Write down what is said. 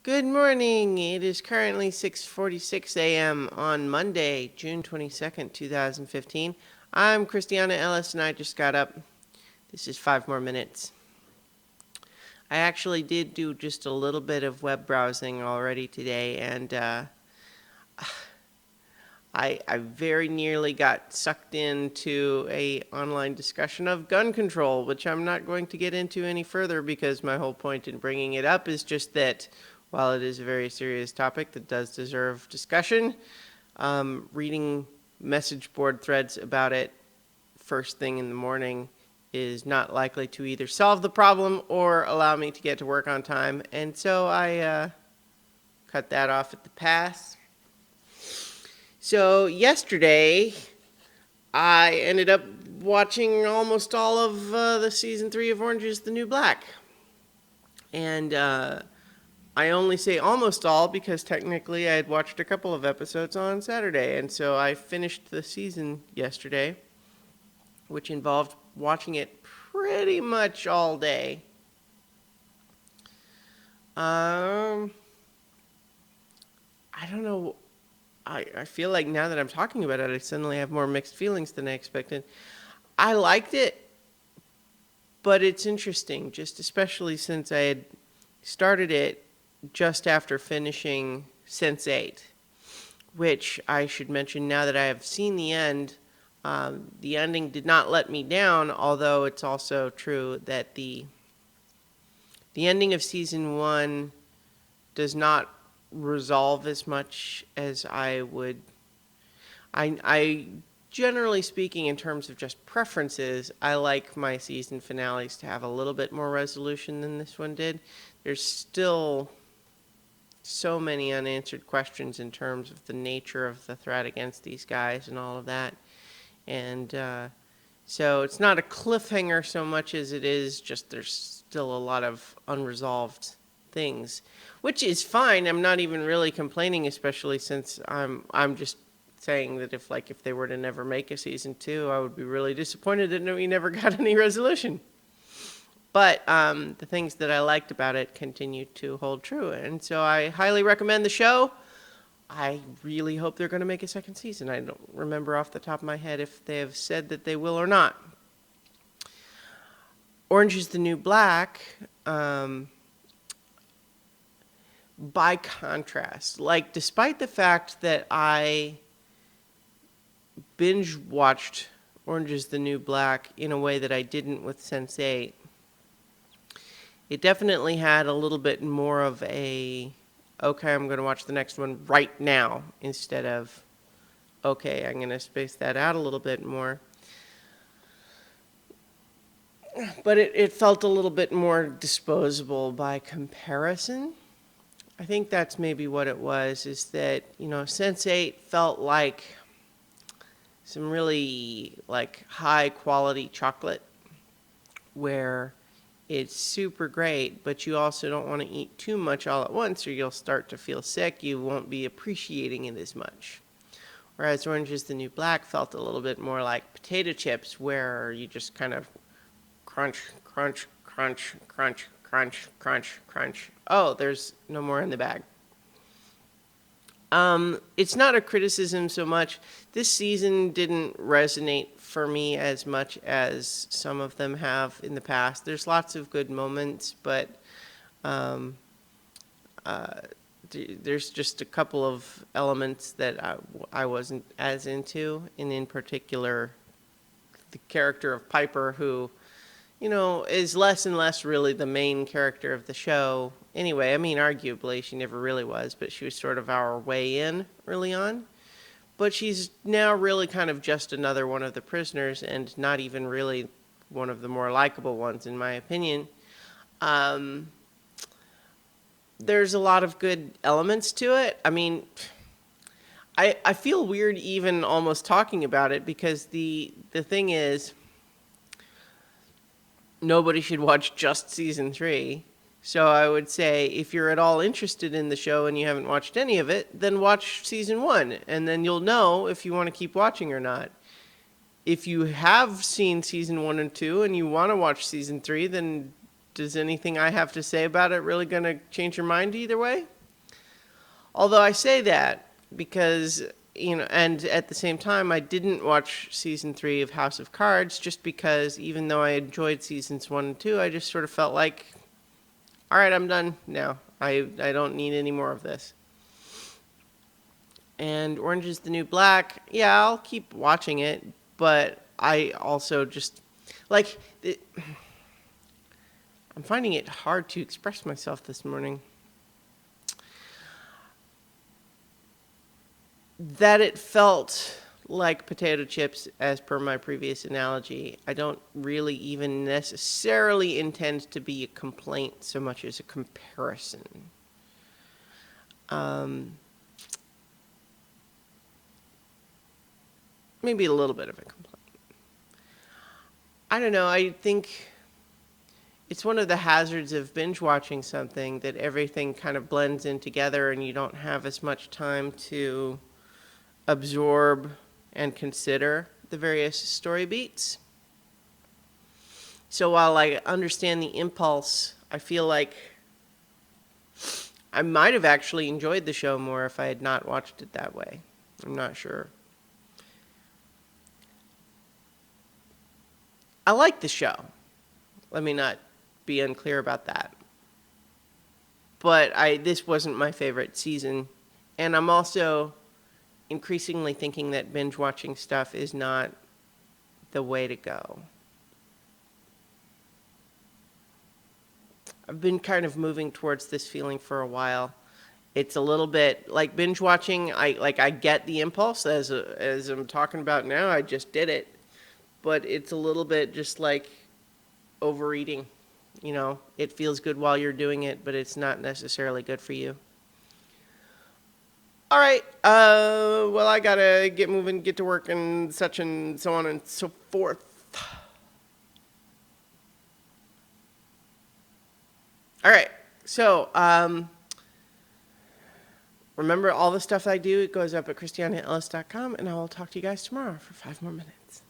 Good morning. It is currently 6:46 a.m. on Monday, June 22nd, 2015. I'm Christiana Ellis and I just got up. This is 5 more minutes. I actually did do just a little bit of web browsing already today, and I very nearly got sucked into a online discussion of gun control, which I'm not going to get into any further because my whole point in bringing it up is just that while it is a very serious topic that does deserve discussion, reading message board threads about it first thing in the morning is not likely to either solve the problem or allow me to get to work on time. And so I cut that off at the pass. So yesterday, I ended up watching almost all of the season 3 of Orange is the New Black. And I only say almost all because technically I had watched a couple of episodes on Saturday. And so I finished the season yesterday, which involved watching it pretty much all day. I don't know. I feel like now that I'm talking about it, I suddenly have more mixed feelings than I expected. I liked it, but it's interesting, just especially since I had started it just after finishing Sense8, which I should mention now that I have seen the end. The ending did not let me down, although it's also true that the ending of season 1 does not resolve as much as I would. I generally speaking, in terms of just preferences, I like my season finales to have a little bit more resolution than this one did. There's still so many unanswered questions in terms of the nature of the threat against these guys and all of that. And so it's not a cliffhanger so much as it is just there's still a lot of unresolved things, which is fine. I'm not even really complaining, especially since I'm just saying that if they were to never make a season 2, I would be really disappointed that we never got any resolution. But the things that I liked about it continue to hold true, and so I highly recommend the show. I really hope they're going to make a second season. I don't remember off the top of my head if they have said that they will or not. Orange is the New Black, by contrast, despite the fact that I binge-watched Orange is the New Black in a way that I didn't with Sense8, it definitely had a little bit more of a, okay, I'm going to watch the next one right now, instead of, okay, I'm going to space that out a little bit more. But it felt a little bit more disposable by comparison. I think that's maybe what it was, is that, Sense8 felt like some really high quality chocolate where it's super great, but you also don't want to eat too much all at once or you'll start to feel sick. You won't be appreciating it as much. Whereas Orange is the New Black felt a little bit more like potato chips, where you just kind of crunch, crunch, crunch, crunch, crunch, crunch, crunch. Oh, there's no more in the bag. It's not a criticism so much. This season didn't resonate for me as much as some of them have in the past. There's lots of good moments, but there's just a couple of elements that I wasn't as into, and in particular, the character of Piper, who, is less and less really the main character of the show. Anyway, I mean, arguably, she never really was, but she was sort of our way in early on. But she's now really kind of just another one of the prisoners, and not even really one of the more likable ones, in my opinion. There's a lot of good elements to it. I mean, I feel weird even almost talking about it, because the thing is, nobody should watch just season 3. So I would say, if you're at all interested in the show and you haven't watched any of it, then watch season 1, and then you'll know if you want to keep watching or not. If you have seen season 1 and 2 and you want to watch season 3, then does anything I have to say about it really going to change your mind either way? Although I say that because, and at the same time, I didn't watch season 3 of House of Cards just because even though I enjoyed seasons 1 and 2, I just sort of felt like, all right, I'm done now. I don't need any more of this. And Orange is the New Black, yeah, I'll keep watching it, but I also just, like, I'm finding it hard to express myself this morning. That it felt like potato chips, as per my previous analogy. I don't really even necessarily intend to be a complaint so much as a comparison. Maybe a little bit of a complaint. I don't know. I think it's one of the hazards of binge watching something that everything kind of blends in together and you don't have as much time to absorb and consider the various story beats. So while I understand the impulse, I feel like I might have actually enjoyed the show more if I had not watched it that way. I'm not sure. I like the show. Let me not be unclear about that. But this wasn't my favorite season. And I'm also increasingly thinking that binge watching stuff is not the way to go. I've been kind of moving towards this feeling for a while. It's a little bit like binge watching. I get the impulse as I'm talking about now. I just did it, but it's a little bit just like overeating. It feels good while you're doing it, but it's not necessarily good for you. All right. Well, I gotta get moving, get to work, and such and so on and so forth. All right. So, remember all the stuff I do, it goes up at christianaellis.com, and I will talk to you guys tomorrow for 5 more minutes.